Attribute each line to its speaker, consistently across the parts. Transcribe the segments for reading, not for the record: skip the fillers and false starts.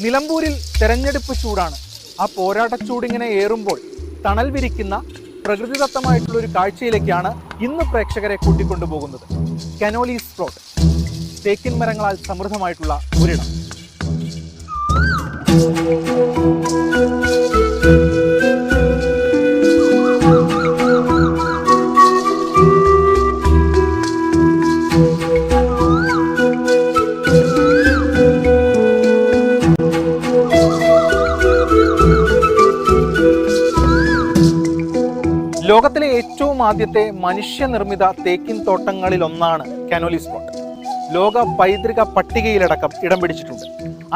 Speaker 1: നിലമ്പൂരിൽ തെരഞ്ഞെടുപ്പ് ചൂടാണ്. ആ പോരാട്ടച്ചൂടിങ്ങനെ ഏറുമ്പോൾ തണൽ വിരിക്കുന്ന പ്രകൃതിദത്തമായിട്ടുള്ള ഒരു കാഴ്ചയിലേക്കാണ് ഇന്ന് പ്രേക്ഷകരെ കൂട്ടിക്കൊണ്ടുപോകുന്നത്. കനോലീസ് പ്ലോട്ട്, തേക്കിൻ മരങ്ങളാൽ സമൃദ്ധമായിട്ടുള്ള ഒരിടം. ലോകത്തിലെ ഏറ്റവും ആദ്യത്തെ മനുഷ്യനിർമ്മിത തേക്കിൻ തോട്ടങ്ങളിൽ ഒന്നാണ് കനോലീസ് പ്ലോട്ട്. ലോക പൈതൃക പട്ടികയിലടക്കം ഇടം പിടിച്ചിട്ടുണ്ട്.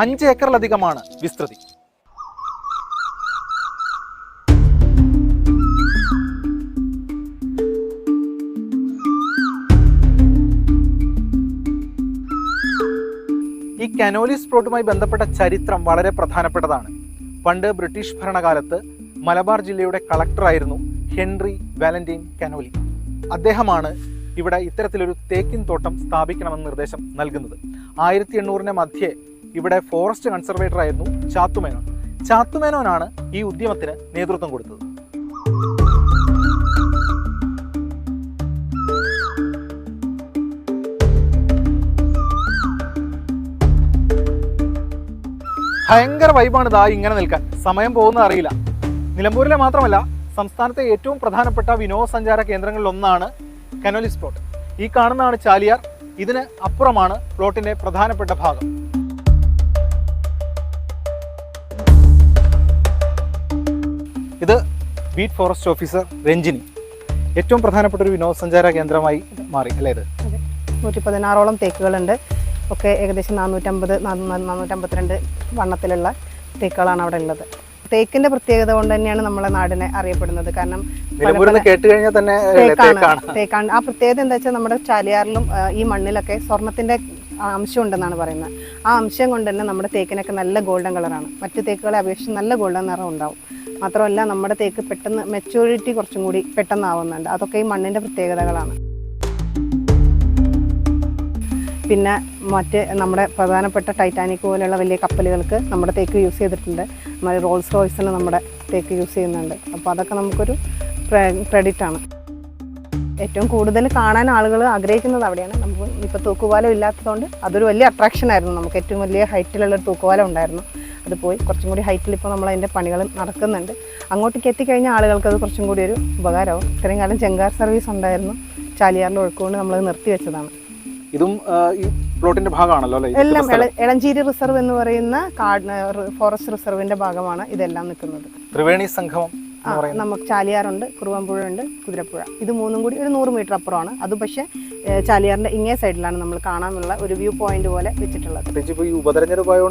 Speaker 1: 5 ഏക്കറിലധികമാണ് വിസ്തൃതി. ഈ കനോലീസ് പ്ലോട്ടുമായി ബന്ധപ്പെട്ട ചരിത്രം വളരെ പ്രധാനപ്പെട്ടതാണ്. പണ്ട് ബ്രിട്ടീഷ് ഭരണകാലത്ത് മലബാർ ജില്ലയുടെ കളക്ടറായിരുന്നു ഹെൻറി വാലന്റൈൻ കനോലി. അദ്ദേഹമാണ് ഇവിടെ ഇത്തരത്തിലൊരു തേക്കിൻ തോട്ടം സ്ഥാപിക്കണമെന്ന് നിർദ്ദേശം നൽകുന്നത്. 1800 മധ്യേ ഇവിടെ ഫോറസ്റ്റ് കൺസർവേറ്റർ ആയിരുന്നു ചാത്തുമേനോൻ. ചാത്തുമേനോനാണ് ഈ ഉദ്യമത്തിന് നേതൃത്വം കൊടുത്തത്. ഭയങ്കര വൈബാണ് ഇതാ ഇങ്ങനെ നിൽക്കാൻ. സമയം പോകുന്നത് അറിയില്ല. നിലമ്പൂരിലെ മാത്രമല്ല, സംസ്ഥാനത്തെ ഏറ്റവും പ്രധാനപ്പെട്ട വിനോദസഞ്ചാര കേന്ദ്രങ്ങളിൽ ഒന്നാണ് കനോലീസ് പ്ലോട്ട്. ഈ കാണുന്നതാണ് ചാലിയാർ. ഇതിന് അപ്പുറമാണ് പ്ലോട്ടിന്റെ പ്രധാനപ്പെട്ട ഭാഗം. ഇത് ബീറ്റ് ഫോറസ്റ്റ് ഓഫീസർ രഞ്ജിനി. ഏറ്റവും പ്രധാനപ്പെട്ട ഒരു വിനോദസഞ്ചാര കേന്ദ്രമായി മാറി അല്ലേ ഇത്?
Speaker 2: 116ഓളം തേക്കുകളുണ്ട്. ഒക്കെ ഏകദേശം 452 വണ്ണത്തിലുള്ള തേക്കുകളാണ് അവിടെ ഉള്ളത്. തേക്കിന്റെ പ്രത്യേകത കൊണ്ട് തന്നെയാണ് നമ്മളെ നാടിനെ അറിയപ്പെടുന്നത്. കാരണം തേക്കാണ്. ആ പ്രത്യേകത എന്താ വെച്ചാൽ നമ്മുടെ ചാലിയാറിലും ഈ മണ്ണിലൊക്കെ സ്വർണത്തിന്റെ അംശം ഉണ്ടെന്നാണ് പറയുന്നത്. ആ അംശം കൊണ്ട് തന്നെ നമ്മുടെ തേക്കിനൊക്കെ നല്ല ഗോൾഡൻ കളറാണ്. മറ്റു തേക്കുകളെ അപേക്ഷിച്ച് നല്ല ഗോൾഡൻ നിറം ഉണ്ടാവും. മാത്രമല്ല നമ്മുടെ തേക്ക് പെട്ടെന്ന് മെച്യൂരിറ്റി കുറച്ചും കൂടി പെട്ടെന്നാവുന്നുണ്ട്. അതൊക്കെ ഈ മണ്ണിന്റെ പ്രത്യേകതകളാണ്. പിന്നെ നമ്മുടെ പ്രധാനപ്പെട്ട ടൈറ്റാനിക് പോലെയുള്ള വലിയ കപ്പലുകൾക്ക് നമ്മുടെ തേക്ക് യൂസ് ചെയ്തിട്ടുണ്ട്. നമ്മൾ റോൾസ് റോയ്സിന് നമ്മുടെ തേക്ക് യൂസ് ചെയ്യുന്നുണ്ട്. അപ്പോൾ അതൊക്കെ നമുക്കൊരു ക്രെഡിറ്റാണ്. ഏറ്റവും കൂടുതൽ കാണാൻ ആളുകൾ ആഗ്രഹിക്കുന്നത് അവിടെയാണ്. നമുക്ക് ഇപ്പോൾ തൂക്കുപാലം ഇല്ലാത്തതുകൊണ്ട് അതൊരു വലിയ അട്രാക്ഷൻ ആയിരുന്നു. നമുക്ക് ഏറ്റവും വലിയ ഹൈറ്റിലുള്ളൊരു തൂക്കുപാലം ഉണ്ടായിരുന്നു. അത് പോയി കുറച്ചും കൂടി ഹൈറ്റിൽ ഇപ്പോൾ നമ്മളതിൻ്റെ പണികൾ നടക്കുന്നുണ്ട്. അങ്ങോട്ടേക്ക് എത്തിക്കഴിഞ്ഞാൽ ആളുകൾക്ക് അത് കുറച്ചും കൂടി ഒരു ഉപകാരമാവും. ഇത്രയും കാലം ചെങ്കാർ സർവീസ് ഉണ്ടായിരുന്നു. ചാലിയാറിൻ്റെ ഒഴുക്കുകൊണ്ട് നമ്മളത് നിർത്തിവെച്ചതാണ്.
Speaker 1: ഇതും ഈ പ്ലോട്ടിന്റെ ഭാഗമാണല്ലോ അല്ലേ?
Speaker 2: എല്ലാം എളഞ്ചേരി റിസർവ് എന്ന് പറയുന്ന ഫോറസ്റ്റ് റിസർവിന്റെ ഭാഗമാണ് ഇതെല്ലാം നിൽക്കുന്നത്.
Speaker 1: ത്രിവേണി സംഗമം
Speaker 2: നമുക്ക് ചാലിയാറുണ്ട്, കുറുവമ്പുഴയുണ്ട്, കുതിരപ്പുഴ. ഇത് മൂന്നും കൂടി ഒരു 100 മീറ്റർ അപ്പുറമാണ്. അത് പക്ഷേ ചാലിയാറിന്റെ ഇങ്ങേ സൈഡിലാണ് നമ്മൾ കാണാനുള്ള ഒരു വ്യൂ പോയിന്റ് പോലെ വെച്ചിട്ടുള്ളത്.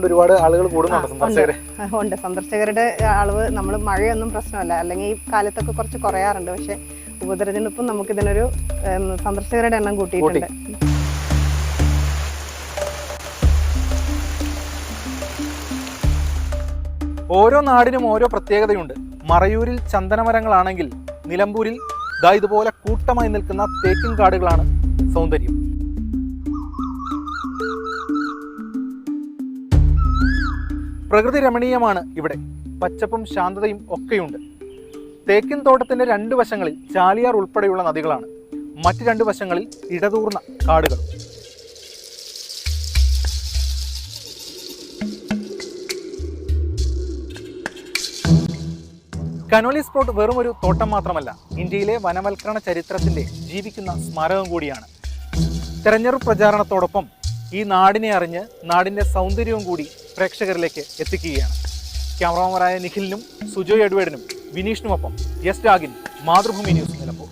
Speaker 1: ഒരുപാട് ആളുകൾ
Speaker 2: ഉണ്ട്. സന്ദർശകരുടെ അളവ് നമ്മൾ മഴയൊന്നും പ്രശ്നമല്ല. അല്ലെങ്കിൽ ഈ കാലത്തൊക്കെ കുറച്ച് കുറയാറുണ്ട്. പക്ഷെ ഉപതെരഞ്ഞെടുപ്പും നമുക്കിതിനൊരു സന്ദർശകരുടെ എണ്ണം കൂട്ടിയിട്ടുണ്ട്.
Speaker 1: ഓരോ നാടിനും ഓരോ പ്രത്യേകതയുണ്ട്. മറയൂരിൽ ചന്ദനമരങ്ങളാണെങ്കിൽ നിലമ്പൂരിൽ ഇതുപോലെ കൂട്ടമായി നിൽക്കുന്ന തേക്കിൻ കാടുകളാണ് സൗന്ദര്യം. പ്രകൃതി രമണീയമാണ് ഇവിടെ. പച്ചപ്പും ശാന്തതയും ഒക്കെയുണ്ട്. തേക്കിൻ തോട്ടത്തിന്റെ 2 വശങ്ങളിൽ ചാലിയാർ ഉൾപ്പെടെയുള്ള നദികളാണ്. മറ്റ് 2 വശങ്ങളിൽ ഇടതൂർന്ന കാടുകൾ. കനോലീസ് പ്ലോട്ട് വെറും ഒരു തോട്ടം മാത്രമല്ല, ഇന്ത്യയിലെ വനവൽക്കരണ ചരിത്രത്തിന്റെ ജീവിക്കുന്ന സ്മാരകം കൂടിയാണ്. തെരഞ്ഞെടുപ്പ് പ്രചാരണത്തോടൊപ്പം ഈ നാടിനെ അറിഞ്ഞ് നാടിന്റെ സൗന്ദര്യവും കൂടി പ്രേക്ഷകരിലേക്ക് എത്തിക്കുകയാണ്. ക്യാമറമാനായ നിഖിലിനും സുജോയ് എഡ്വേർഡിനും വിനീഷിനുമൊപ്പം എസ് രാഗിൻ, മാതൃഭൂമി ന്യൂസ്, നിലമ്പൂർ.